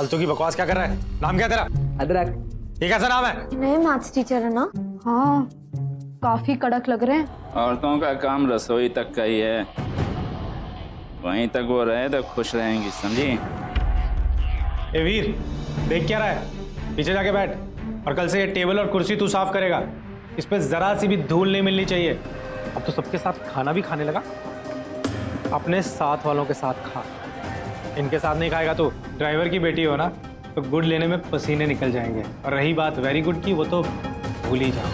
फालतू की बकवास क्या कर रहा है? नाम क्या है तेरा? अदरक। ये कैसा नाम है? नए मैथ्स टीचर है ना? हाँ, काफी कड़क लग रहे हैं। औरतों का काम रसोई तक का ही है, वहीं तक वो रहे तो खुश रहेंगी, समझी? ए वीर, देख क्या रहा है? पीछे जाके बैठ। और कल से ये टेबल और कुर्सी तू साफ करेगा। इस पे जरा सी भी धूल नहीं मिलनी चाहिए। अब तो सबके साथ खाना भी खाने लगा। अपने साथ वालों के साथ खा, इनके साथ नहीं खाएगा। तो ड्राइवर की बेटी हो ना, तो गुड़ लेने में पसीने निकल जाएंगे। और रही बात वेरी गुड की, वो तो भूल ही जाओ।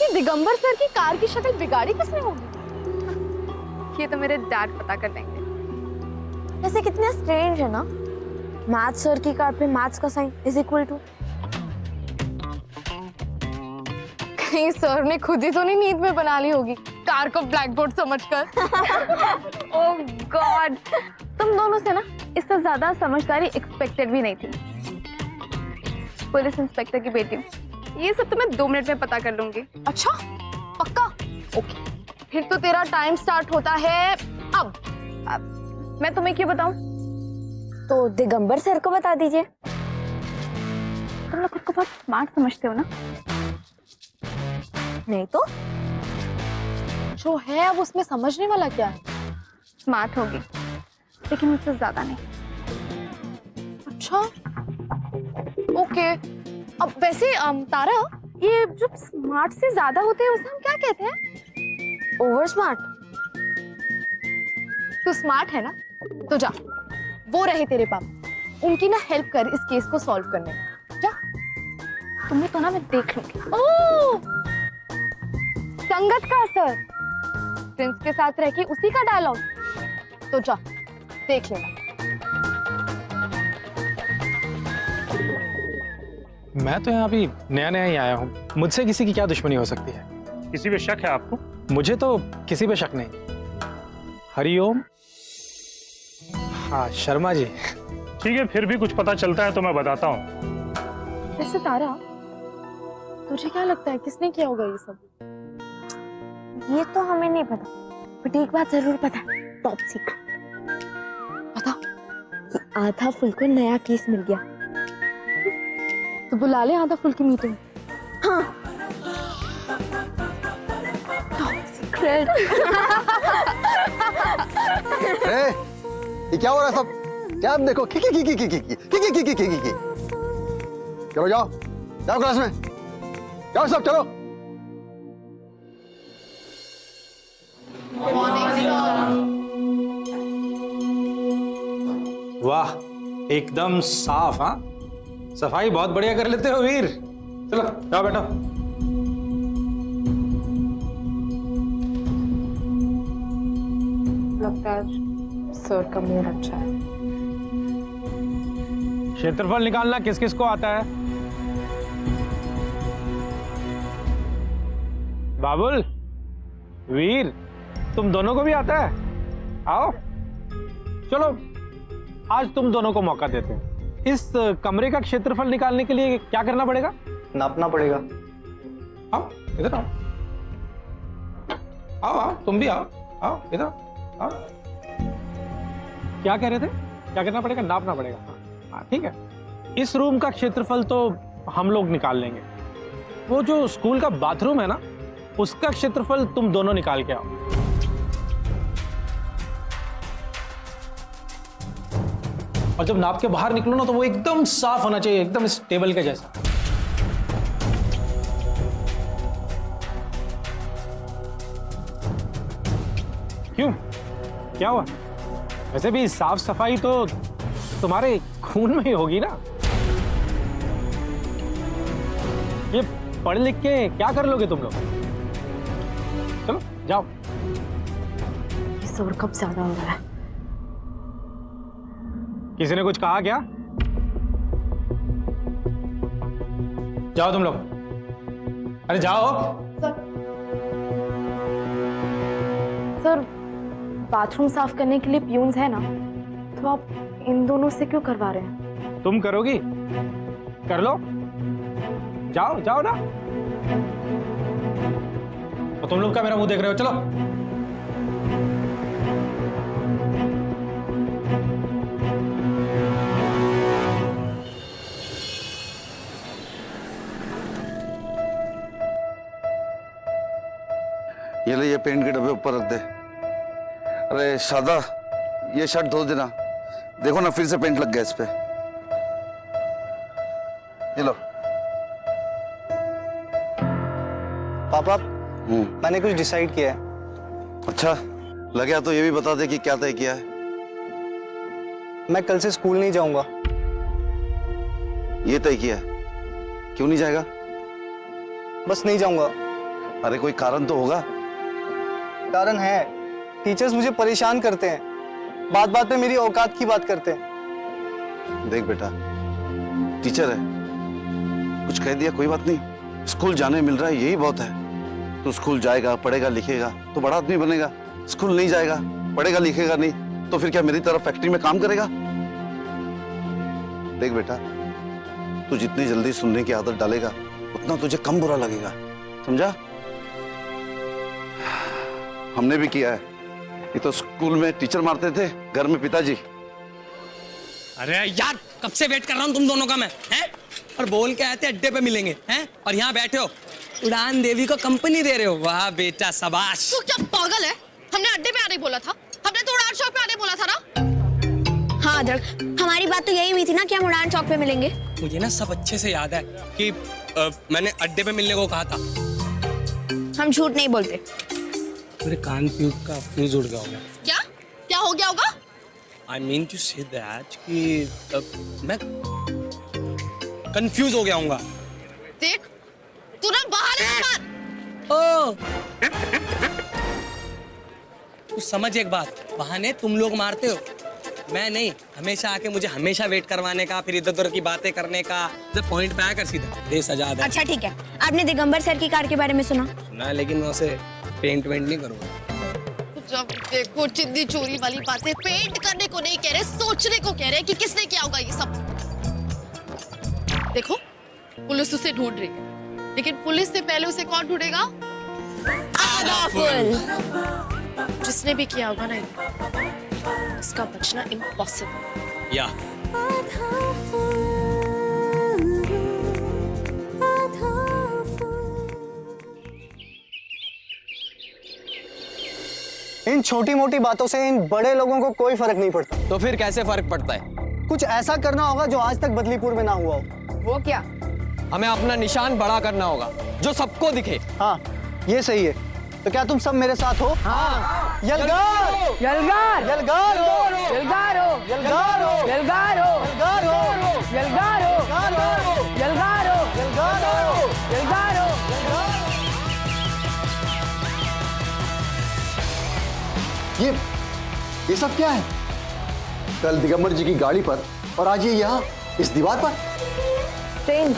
ये दिगंबर सर की कार की शक्ल बिगाड़ी किसने होगी? ये तो मेरे डैड पता कर लेंगे। वैसे कितना स्ट्रेंज है ना, मैथ्स सर की कार पे मैथ्स का साइन इज इक्वल टू। कहीं सर ने खुद ही तो नहीं नींद में बना ली होगी कार को ब्लैक बोर्ड समझकर। ओह गॉड, तुम दोनों से ना इससे ज्यादा समझदारी एक्सपेक्टेड भी नहीं थी। पुलिस इंस्पेक्टर की बेटी हूँ, ये सब तो मैं 2 मिनट में पता कर लूंगी। अच्छा पक्का? ओके, फिर तो तेरा टाइम स्टार्ट होता है अब। मैं तुम्हें क्यों बताऊं? तो दिगंबर सर को बता दीजिए। तुम लोग खुद को बहुत स्मार्ट समझते हो ना? नहीं तो जो है अब उसमें समझने वाला क्या है? स्मार्ट होगी लेकिन मुझसे ज्यादा नहीं। अच्छा ओके, अब वैसे तारा, ये जो स्मार्ट से ज्यादा होते हैं उसे हम क्या कहते हैं? Over smart. तू स्मार्ट है ना, तो जा, वो रहे तेरे पापा, उनकी ना हेल्प कर इस केस को सॉल्व करने में। जा, तुम्हें तो ना मैं देख लूंगी। ओह, संगत का असर, प्रिंस के साथ रह के उसी का डायलॉग। तो जा देख लेना। मैं तो यहाँ अभी नया नया ही आया हूँ, मुझसे किसी की क्या दुश्मनी हो सकती है? किसी पे शक है आपको? मुझे तो किसी पे शक नहीं। हरिओम। हाँ शर्मा जी। ठीक है, फिर भी कुछ पता चलता है तो मैं बताता हूँ। वैसे तारा, तुझे क्या लगता है किसने किया होगा ये सब? ये तो हमें नहीं पता, बट एक बात जरूर पता है, टॉप सीक्रेट। बता। कि आधा फुल को नया केस मिल गया। तो बुला ले आधा फुल की मीटिंग। हाँ। Top secret. ये क्या हो रहा है सब? क्या आप देखो, की चलो जाओ जाओ क्लास में जाओ, सब चलो। वाह, एकदम साफ। हाँ, सफाई बहुत बढ़िया कर लेते हो वीर। चलो जाओ बैठो। लगता है सर का मूड अच्छा है। क्षेत्रफल निकालना किस किस को आता है? बाबुल, वीर, तुम दोनों को भी आता है? आओ, चलो आज तुम दोनों को मौका देते हैं। इस कमरे का क्षेत्रफल निकालने के लिए क्या करना पड़ेगा? नापना पड़ेगा। आओ इधर आओ, आओ आओ, तुम भी आओ, आओ इधर आओ। क्या कह रहे थे? क्या करना पड़ेगा? नापना पड़ेगा। हाँ ठीक है। इस रूम का क्षेत्रफल तो हम लोग निकाल लेंगे। वो जो स्कूल का बाथरूम है ना, उसका क्षेत्रफल तुम दोनों निकाल के आओ। और जब नाप के बाहर निकलो ना, तो वो एकदम साफ होना चाहिए, एकदम इस टेबल के जैसा। क्यों, क्या हुआ? वैसे भी साफ सफाई तो तुम्हारे खून में ही होगी ना। ये पढ़ लिख के क्या कर लोगे तुम लोग? चलो जाओ। शोर कब ज्यादा हो रहा है? किसी ने कुछ कहा क्या? जाओ तुम लोग, अरे जाओ। सर, बाथरूम साफ करने के लिए प्यून्स है ना, तो आप इन दोनों से क्यों करवा रहे हैं? तुम करोगी? कर लो, जाओ जाओ ना। और तुम लोग क्या मेरा मुंह देख रहे हो? चलो। ये ले, ये पेंट के डब्बे ऊपर रख दे। अरे शादा, ये शर्ट धो देना। देखो ना, फिर से पेंट लग गया इस पे। ये लो। पापा, मैंने कुछ डिसाइड किया है। अच्छा, लगे तो ये भी बता दे कि क्या तय किया है। मैं कल से स्कूल नहीं जाऊंगा। ये तय किया है? क्यों नहीं जाएगा? बस नहीं जाऊंगा। अरे कोई कारण तो होगा। कारण है, टीचर्स मुझे परेशान करते हैं, बात बात पे मेरी औकात की बात करते हैं। देख बेटा, टीचर है, कुछ कह दिया कोई बात नहीं, स्कूल जाने मिल रहा है यही बहुत है। तू स्कूल जाएगा, पढ़ेगा, लिखेगा तो बड़ा आदमी बनेगा। स्कूल नहीं जाएगा, पढ़ेगा, लिखेगा नहीं तो फिर क्या मेरी तरह फैक्ट्री में काम करेगा? देख बेटा, तू जितनी जल्दी सुनने की आदत डालेगा उतना तुझे कम बुरा लगेगा, समझा? हमने भी किया है। ये तो स्कूल में टीचर मारते थे, घर में पिताजी। अरे यार, कब से वेट कर रहा हूँ तुम दोनों का मैं, हैं? और बोल के आए थे अड्डे पे मिलेंगे, हैं? और यहाँ बैठे हो, उड़ान देवी को कंपनी दे रहे हो। वाह बेटा, शाबाश। तू क्या पागल है? हमने अड्डे पे आने बोला था, हमने तो उड़ान चौक पे आने बोला था ना। हाँ अदरक, हमारी बात तो यही हुई थी ना कि हम उड़ान चौक पे मिलेंगे। मुझे ना सब अच्छे से याद है कि मैंने अड्डे पे मिलने को कहा था। हम झूठ नहीं बोलते। मेरे कान फ्यूज उड़ गया होगा। क्या क्या हो गया होगा? I mean to say that कि मैं कंफ्यूज हो गया हूँगा। देख, तू ना बहाने मत मार। ओ, तू समझ एक बात, बहाने तुम लोग मारते हो, मैं नहीं। हमेशा आके मुझे हमेशा वेट करवाने का, फिर इधर उधर की बातें करने का। जब पॉइंट पे आया कर सीधा, देश आजाद है। अच्छा ठीक है, आपने दिगंबर सर की कार के बारे में सुना? सुना, लेकिन मैं उसे पेंट वेंट नहीं करूँगा। जब देखो चिंदी चोरी वाली बातें, पेंट करने को नहीं कह रहे, सोचने को कह रहे कि किसने किया होगा ये सब। देखो, पुलिस उसे ढूंढ रही है, लेकिन पुलिस से पहले उसे कौन ढूंढेगा? आधा फुल। जिसने भी किया होगा ना, इसका बचना इम्पॉसिबल। या इन छोटी मोटी बातों से इन बड़े लोगों को कोई फर्क नहीं पड़ता। तो फिर कैसे फर्क पड़ता है? कुछ ऐसा करना होगा जो आज तक बदलीपुर में ना हुआ हो। वो क्या? हमें अपना निशान बड़ा करना होगा, जो सबको दिखे। हाँ, ये सही है। तो क्या तुम सब मेरे साथ हो? हाँ। यलगार! यलगार! यलगार हो! यलगार हो! यलगार हो! यलगार हो! यलगार हो! यलगार हो! यलगार हो! यलगार हो! यलगार हो! यलगार हो! ये सब क्या है? कल दिगंबर जी की गाड़ी पर और आज ये यहाँ इस दीवार पर। स्ट्रेंज,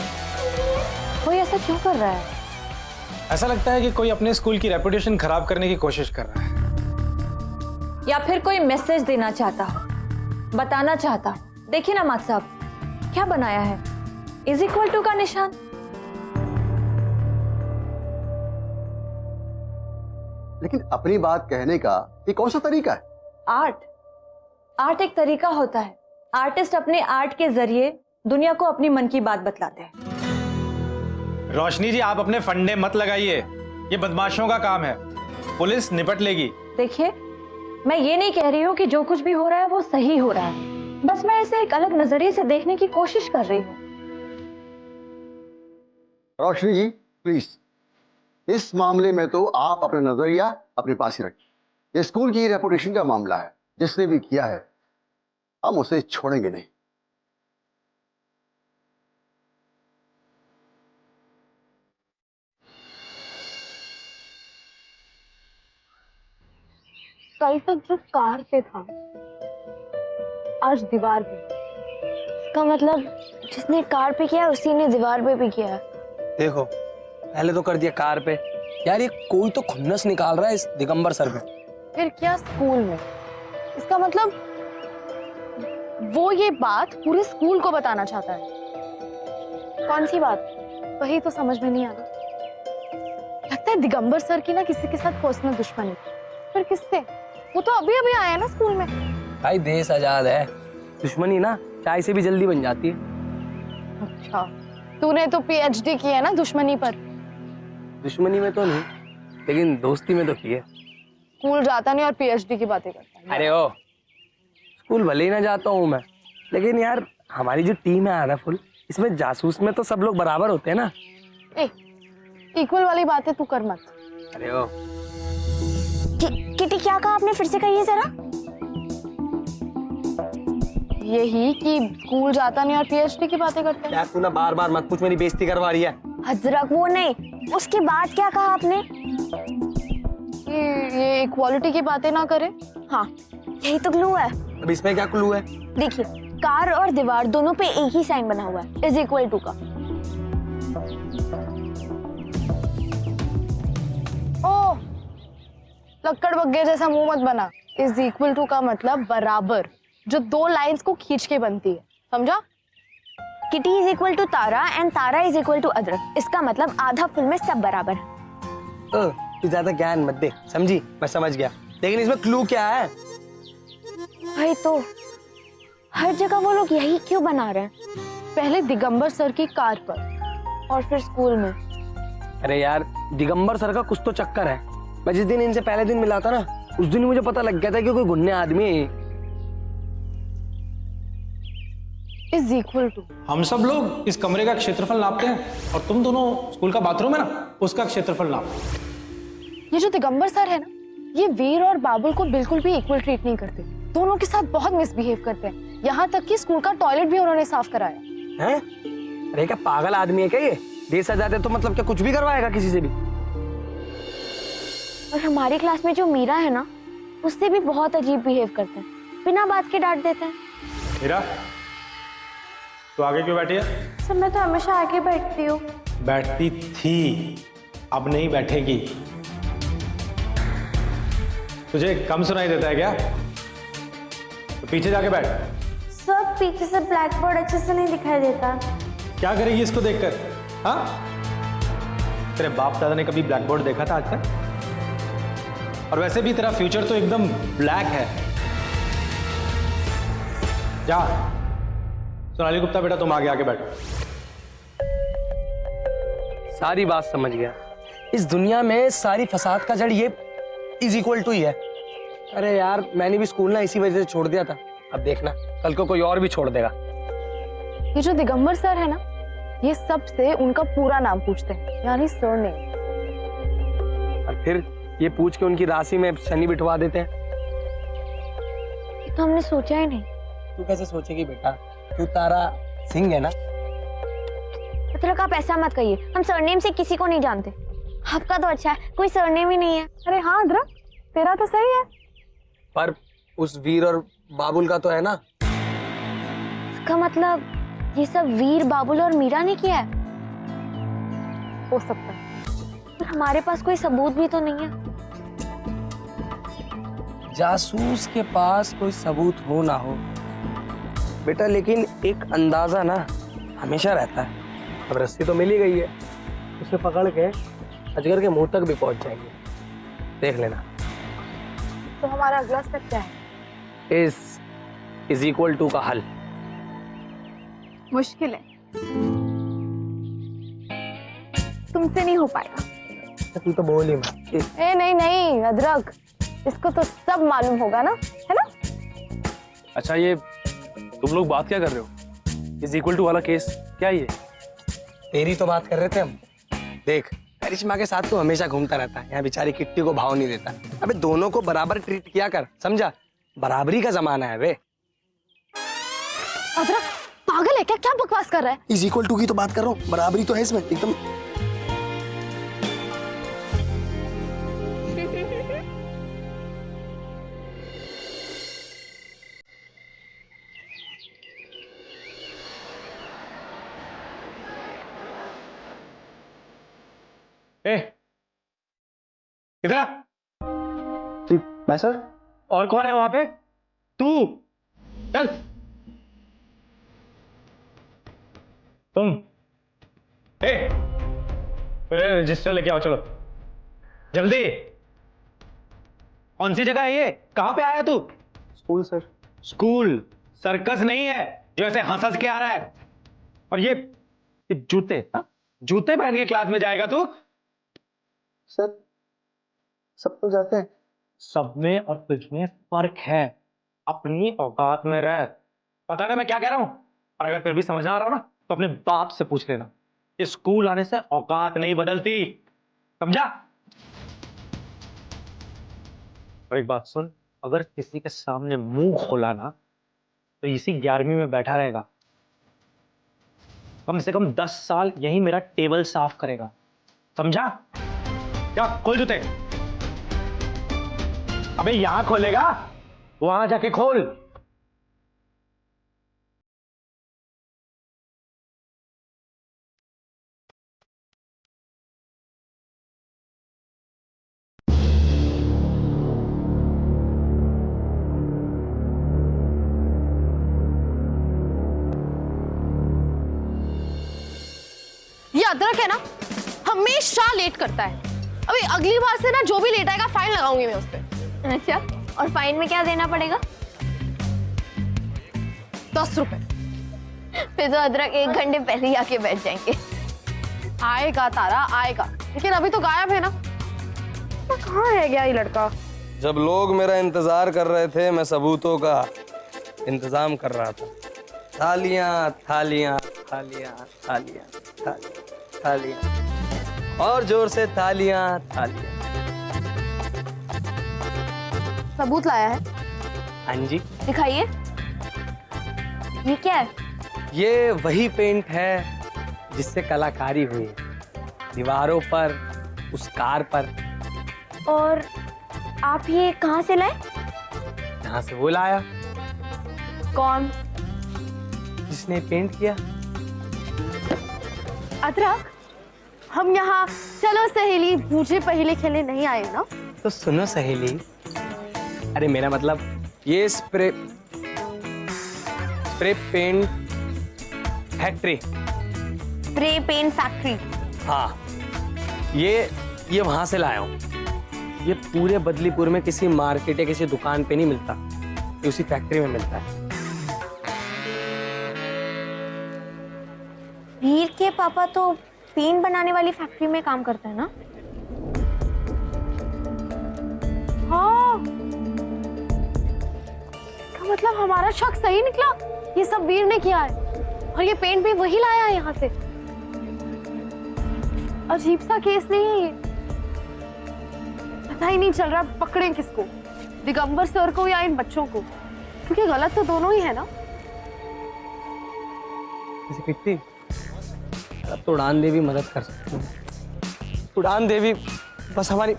कोई ऐसा क्यों कर रहा है? ऐसा लगता है कि कोई अपने स्कूल की रेपुटेशन खराब करने की कोशिश कर रहा है, या फिर कोई मैसेज देना चाहता हो, बताना चाहता हो। देखिए ना मात साहब, क्या बनाया है? = का निशान। लेकिन अपनी बात कहने का ये कौन सा तरीका है? आर्ट एक तरीका होता है। आर्टिस्ट अपने आर्ट के जरिए दुनिया को अपनी मन की बात बतलाते हैं। रोशनी जी, आप अपने फंडे मत लगाइए, ये बदमाशों का काम है, पुलिस निपट लेगी। देखिए, मैं ये नहीं कह रही हूँ कि जो कुछ भी हो रहा है वो सही हो रहा है, बस मैं इसे एक अलग नजरिए से देखने की कोशिश कर रही हूँ। रोशनी जी प्लीज, इस मामले में तो आप अपना नजरिया अपने पास ही रखिए। ये स्कूल की रेपुटेशन का मामला है, जिसने भी किया है हम उसे छोड़ेंगे नहीं। कल तक जो कार पे था, आज दीवार पे। इसका मतलब जिसने कार पे किया उसी ने दीवार पे भी किया। देखो, पहले तो कर दिया कार पे। यार, ये कोई तो खुन्नस निकाल रहा है इस दिगंबर सर पे। फिर क्या स्कूल में? इसका मतलब वो ये बात पूरे स्कूल को बताना चाहता है। कौन सी बात? वही तो समझ में नहीं आ रहा। लगता है दिगंबर सर की ना किसी के साथ पर्सनल दुश्मनी। पर किससे? वो तो अभी अभी आया ना स्कूल में। भाई, देश आजाद है, दुश्मनी ना चाय से भी जल्दी बन जाती है। अच्छा, तूने तो PhD की है ना दुश्मनी पर। दुश्मनी में तो नहीं, लेकिन दोस्ती में तो की है। स्कूल जाता नहीं और पीएचडी की बातें करता है। अरे ओ, स्कूल भले ही ना जाता हूँ मैं, लेकिन यार हमारी जो टीम है आधा फुल, इसमें जासूस में तो सब लोग बराबर होते हैं ना। ए, इक्वल वाली बातें तू कर मत। अरे ओ, किटी क्या कहा आपने, फिर से कहिए जरा। यही कि स्कूल जाता नहीं और पीएचडी की बातें करता है। यार तू ना बार बार मत पूछ, मेरी बेइज्जती करवा रही है। हजरत वो नहीं, उसके बाद क्या कहा आपने? ये इक्वालिटी की बातें ना करे। हाँ, यही तो क्लू है। अब इसमें क्या क्लू है? देखिए, कार और दीवार दोनों पे एक ही साइन बना हुआ है, इज इक्वल टू का। ओ, लक्कड़ बग्गे जैसा मुंह मत बना। इज इक्वल टू का मतलब बराबर, जो दो लाइंस को खींच के बनती है, समझा? Kitty is equal to Tara and Tara is equal to अदरक। इसका मतलब आधा फुल में सब बराबर है। ओ, तू ज्यादा ज्ञान मत दे, समझी? मैं समझ गया, लेकिन इसमें क्लू क्या है? भाई तो हर जगह वो लोग यही क्यों बना रहे हैं? पहले दिगंबर सर की कार पर और फिर स्कूल में। अरे यार, दिगंबर सर का कुछ तो चक्कर है। मैं जिस दिन इनसे पहले दिन मिला था ना, उस दिन मुझे पता लग गया था कि कोई गुन्ने आदमी है। इज इक्वल टू, हम सब लोग इस कमरे का क्षेत्रफल नापते हैं और तुम दोनों स्कूल का बाथरूम है ना, उसका क्षेत्रफल नापते। ये जो दिगंबर सर है ना, ये वीर और बाबुल को बिल्कुल भी इक्वल ट्रीट नहीं करते। दोनों के साथ बहुत मिसबिहेव करते हैं। यहाँ तक कि स्कूल का टॉयलेट भी उन्होंने साफ कराया हैं? अरे क्या पागल आदमी है क्या ये? देश आजाद है तो मतलब क्या कुछ भी करवाएगा किसी से भी? और हमारी क्लास में जो मीरा है ना, उससे भी बहुत अजीब बिहेव करते हैं, बिना बात के डांट देते हैं। मीरा, तू आगे क्यों बैठी है? सर मैं तो हमेशा आगे बैठती हूँ। बैठती थी, अब नहीं बैठेगी। तुझे कम सुनाई देता है क्या? तो पीछे जाके बैठ। सर पीछे से ब्लैक बोर्ड अच्छे से नहीं दिखाई देता। क्या करेगी इसको देखकर? हाँ, तेरे बाप दादा ने कभी ब्लैक बोर्ड देखा था आज तक? और वैसे भी तेरा फ्यूचर तो एकदम ब्लैक है। जा, सोनाली गुप्ता बेटा तुम आगे बैठो। सारी बात समझ गया। इस दुनिया में सारी फसाद का जड़ ये इज इक्वल टू ही है। अरे यार, मैंने भी स्कूल ना इसी वजह से छोड़ दिया था। अब देखना, कल को कोई और भी छोड़ देगा। ये जो दिगंबर सर है ना, ये सबसे उनका पूरा नाम पूछते हैं, यानी सरनेम। और फिर ये पूछ के उनकी राशि में शनि बिठवा देते हैं। ये तो हमने सोचा ही नहीं। तू कैसे सोचेगी बेटा? तू तारा सिंह है ना। मतलब आप ऐसा मत कहिए, हम सरनेम से किसी को नहीं जानते। आपका तो अच्छा है, कोई सरनेम ही नहीं है। अरे हाँ अदरक, तेरा तो सही है। पर उस वीर और बाबुल का तो है ना। इसका मतलब ये सब वीर, बाबुल और मीरा ने किया है। हो सकता है, पर हमारे पास कोई सबूत भी तो नहीं है। जासूस के पास कोई सबूत हो ना हो बेटा, लेकिन एक अंदाजा ना हमेशा रहता है। अब रस्सी तो मिल ही गई है, उसे पकड़ के अजगर के मुंह तक भी पहुंच जाएंगे। देख लेना। तो हमारा अगला स्टेप क्या है? इज इक्वल टू का हल मुश्किल है, तुमसे नहीं हो पाएगा। तू तो बोल ही मत। ए नहीं अदरक, इसको तो सब मालूम होगा ना, है ना? अच्छा, ये तुम लोग बात क्या कर रहे हो? इज इक्वल टू वाला केस क्या है ये? तेरी तो बात कर रहे थे हम। देख, करिश्मा के साथ तू हमेशा घूमता रहता है, यहाँ बेचारी किट्टी को भाव नहीं देता। अबे दोनों को बराबर ट्रीट किया कर, समझा? बराबरी का जमाना है बे। अदरक पागल है क्या? क्या बकवास कर रहा है? इज इक्वल टू की तो बात कर रहा हूँ, बराबरी तो है इसमें एकदम। ए, इधर। मैं सर? और कौन है वहां पे? तू चल। तुम रजिस्टर लेके आओ, चलो जल्दी। कौन सी जगह है ये? कहां पे आया तू? School sir. स्कूल सर्कस नहीं है जो ऐसे हंस हंस के आ रहा है। और ये जूते, हाँ? जूते पहन के क्लास में जाएगा तू? सर सब तो जाते हैं। सब में और तुझ में फर्क है। अपनी औकात में रह। पता है मैं क्या कह रहा हूं? और अगर फिर भी समझ आ रहा हो ना तो अपने बाप से पूछ लेना। इस स्कूल आने से औकात नहीं बदलती, समझा? और एक बात सुन, अगर किसी के सामने मुंह खोला ना तो इसी 11वीं में बैठा रहेगा। कम से कम 10 साल यही मेरा टेबल साफ करेगा, समझा? क्या खोल जूते? अबे यहां खोलेगा, वहां जाके खोल। ये अदरक है ना, हमेशा लेट करता है। अभी अगली बार से ना जो भी लेट आएगा फाइन लगाऊंगी मैं उस पर। अच्छा, और फाइन में क्या देना पड़ेगा? 10 रुपए। फिर तो अदरक 1 घंटे पहले ही आके बैठ जाएंगे। आएगा तारा आएगा, लेकिन अभी तो गायब है ना। तो कहाँ रह गया ये लड़का? जब लोग मेरा इंतजार कर रहे थे, मैं सबूतों का इंतजाम कर रहा था। थालियां थालियां थालियां थालियां थालियां थालियां और जोर से थालियां थालियां। सबूत लाया है? हाँ जी, दिखाइए। ये क्या है? ये वही पेंट है जिससे कलाकारी हुई है, दीवारों पर, उस कार पर। और आप ये कहाँ से लाए? यहाँ से वो लाया कौन? जिसने पेंट किया। अदरक, हम यहाँ चलो सहेली बूझे पहले खेलने नहीं आए ना। तो सुनो सहेली, अरे मेरा मतलब ये spray paint factory. Spray paint factory? हाँ, ये वहां से लाया हूँ। ये पूरे बदलीपुर में किसी मार्केट या किसी दुकान पे नहीं मिलता, ये उसी फैक्ट्री में मिलता है। वीर के पापा तो पेंट बनाने वाली फैक्ट्री में काम करते हैं ना? हाँ, तो मतलब हमारा शक सही निकला। ये सब वीर ने किया है और ये पेंट भी वही लाया है यहाँ से। अजीब सा केस नहीं है ये? पता ही नहीं चल रहा पकड़े किसको, दिगंबर सर को या इन बच्चों को, क्योंकि गलत तो दोनों ही है ना। कितनी अब तो उड़ान देवी मदद कर सकती है। उड़ान देवी बस हमारी।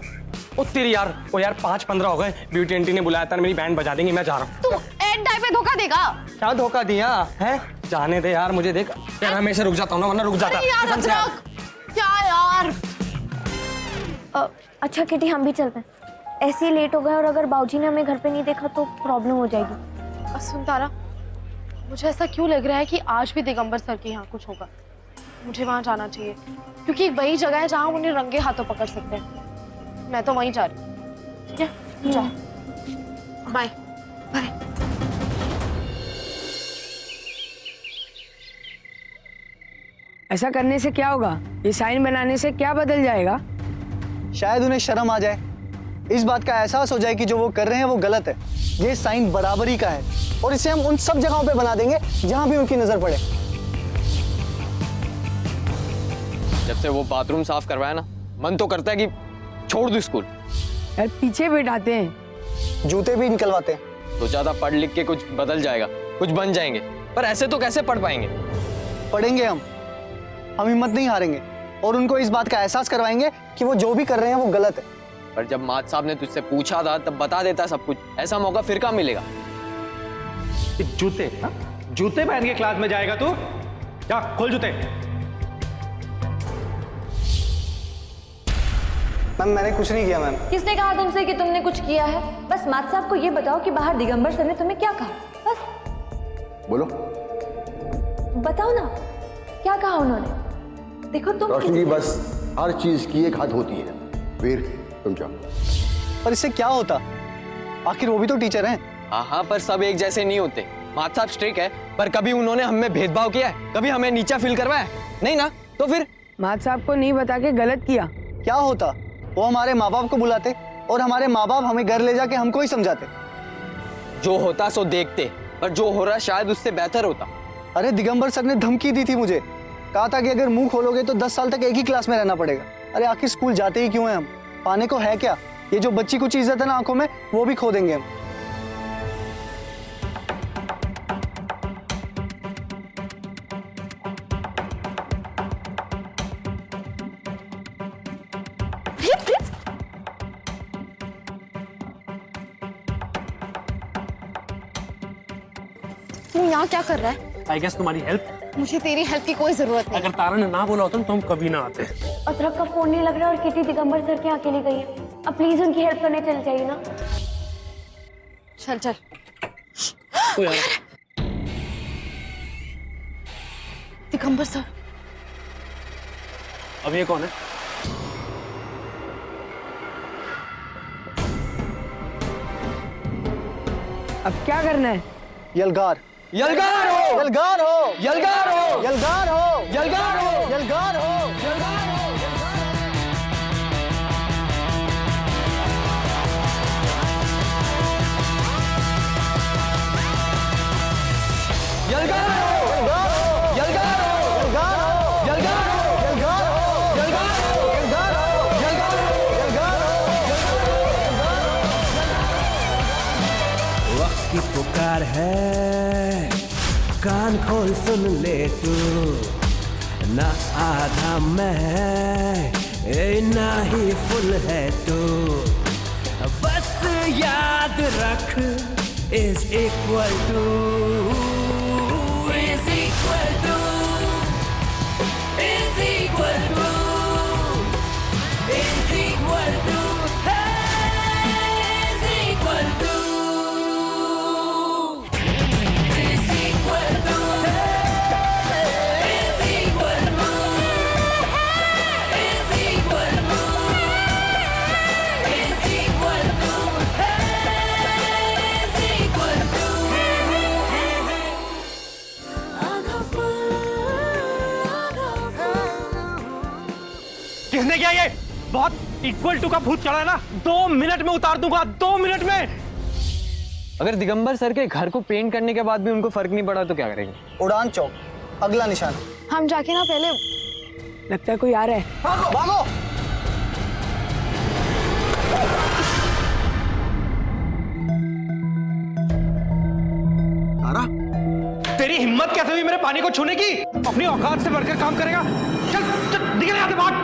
ओ तेरी यार, ओ यार 5-15 हो गए। ब्यूटी आंटी ने बुलाया था, मेरी बैंड बजा देंगी, मैं जा रहा हूँ। तू एंड टाइम पे धोखा देगा? क्या धोखा दिया है? जाने दे यार, मुझे देख यार, हमेशा रुक जाता हूँ ना, वरना रुक जाता। अरे यार अदरक, क्या यार। अच्छा किटी, हम भी चलते हैं। ऐसे ही लेट हो गए और अगर बाबूजी ने हमें घर पे नहीं देखा तो प्रॉब्लम हो जाएगी। सुन तारा, मुझे ऐसा क्यों लग रहा है कि आज भी दिगंबर सर के यहाँ कुछ होगा। मुझे वहां जाना चाहिए क्योंकि वही जगह है जहां हम उन्हें रंगे हाथों पकड़ सकते हैं। मैं तो वहीं जा रही हूँ। ठीक है, जाओ, बाय बाय। ऐसा करने से क्या होगा? ये साइन बनाने से क्या बदल जाएगा? शायद उन्हें शर्म आ जाए, इस बात का एहसास हो जाए कि जो वो कर रहे हैं वो गलत है। ये साइन बराबरी का है और इसे हम उन सब जगहों पे बना देंगे जहां भी उनकी नजर पड़े। जब से वो बाथरूम साफ करवाया ना, मन तो करता है कि छोड़ दूं स्कूल। यार पीछे बैठाते हैं, जूते भी निकलवाते हैं। तो ज्यादा पढ़ लिख के कुछ बदल जाएगा, कुछ बन जाएंगे, पर ऐसे तो कैसे पढ़ पाएंगे? पढ़ेंगे हम हिम्मत नहीं हारेंगे और उनको इस बात का एहसास करवाएंगे कि वो जो भी कर रहे हैं वो गलत है। पर जब मात साहब ने तुझसे पूछा था तब बता देता सब कुछ। ऐसा मौका फिर कहाँ मिलेगा? जूते हा? जूते पहन के क्लास में जाएगा तू? जा खोल जूते। मैम मैंने कुछ नहीं किया मैम। किसने कहा तुमसे कि तुमने कुछ किया है? बस मात साहब को ये बताओ कि बाहर दिगंबर सर ने तुम्हें क्या कहा, बस बोलो। बताओ ना, क्या कहा उन्होंने? देखो तुम रोशनी जी, बस हर चीज की एक हद होती है। वीर तुम जाओ। पर इससे क्या होता? आखिर वो भी तो टीचर हैं। हाँ, पर सब एक जैसे नहीं होते। मात साहब स्ट्रिक्ट है, पर कभी उन्होंने हमें भेदभाव किया है? कभी हमें नीचा फील करवाया? नहीं ना, तो फिर मात साहब को नहीं बता के गलत किया। क्या होता? वो हमारे माँ बाप को बुलाते, और हमारे माँ बाप हमें घर ले जाके हमको ही समझाते। जो होता सो देखते, पर जो हो रहा शायद उससे बेहतर होता। अरे दिगंबर सर ने धमकी दी थी मुझे, कहा था कि अगर मुंह खोलोगे तो 10 साल तक एक ही क्लास में रहना पड़ेगा। अरे आखिर स्कूल जाते ही क्यों हैं हम? पाने को है क्या? ये जो बच्ची कुछ इज्जत है ना आंखों में, वो भी खो देंगे हम। तू यहाँ क्या कर रहा है? आई गेस तुम्हारी हेल्प। मुझे तेरी हेल्प की कोई जरूरत नहीं। अगर तारा ने ना बोला होता तो हम कभी ना आते। अतरक का फोन नहीं लग रहा और किटी दिगंबर सर के यहाँ अकेली गई है। अब प्लीज उनकी हेल्प करने चली जाइए ना। चल चल। ओ यार, दिगंबर सर। अब ये कौन है? अब क्या करना है? यलगार यलगार हो, यलगार हो, यलगार हो, यलगार हो, यलगार हो, यलगार हो। यलगार हो। यलगार हो, यलगार हो, यलगार हो, यलगार हो, यलगार हो, यलगार हो, यलगार हो, यलगार हो, यलगार हो। वक्त की पुकार है, कान खोल सुन ले तू, ना आधा मैं ना ही फुल है तू, बस याद रख is equal to is equal to is equal to is equal to is equal to is equal to is equal to is equal to is equal to किसने किया ये? बहुत इक्वल टू का भूत चढ़ा है ना। 2 मिनट में उतार दूंगा, 2 मिनट में। अगर दिगंबर सर के घर को पेंट करने के बाद भी उनको फर्क नहीं पड़ा तो क्या करेंगे? उड़ान चौक, अगला निशान। हम जाके ना पहले। लगता है कोई आ रहा है। भागो, भागो। तारा, तेरी हिम्मत कैसे हुई मेरे पानी को छूने की? अपनी औकात से बढ़कर काम करेगा। चल चल, निकल यहाँ से बाहर।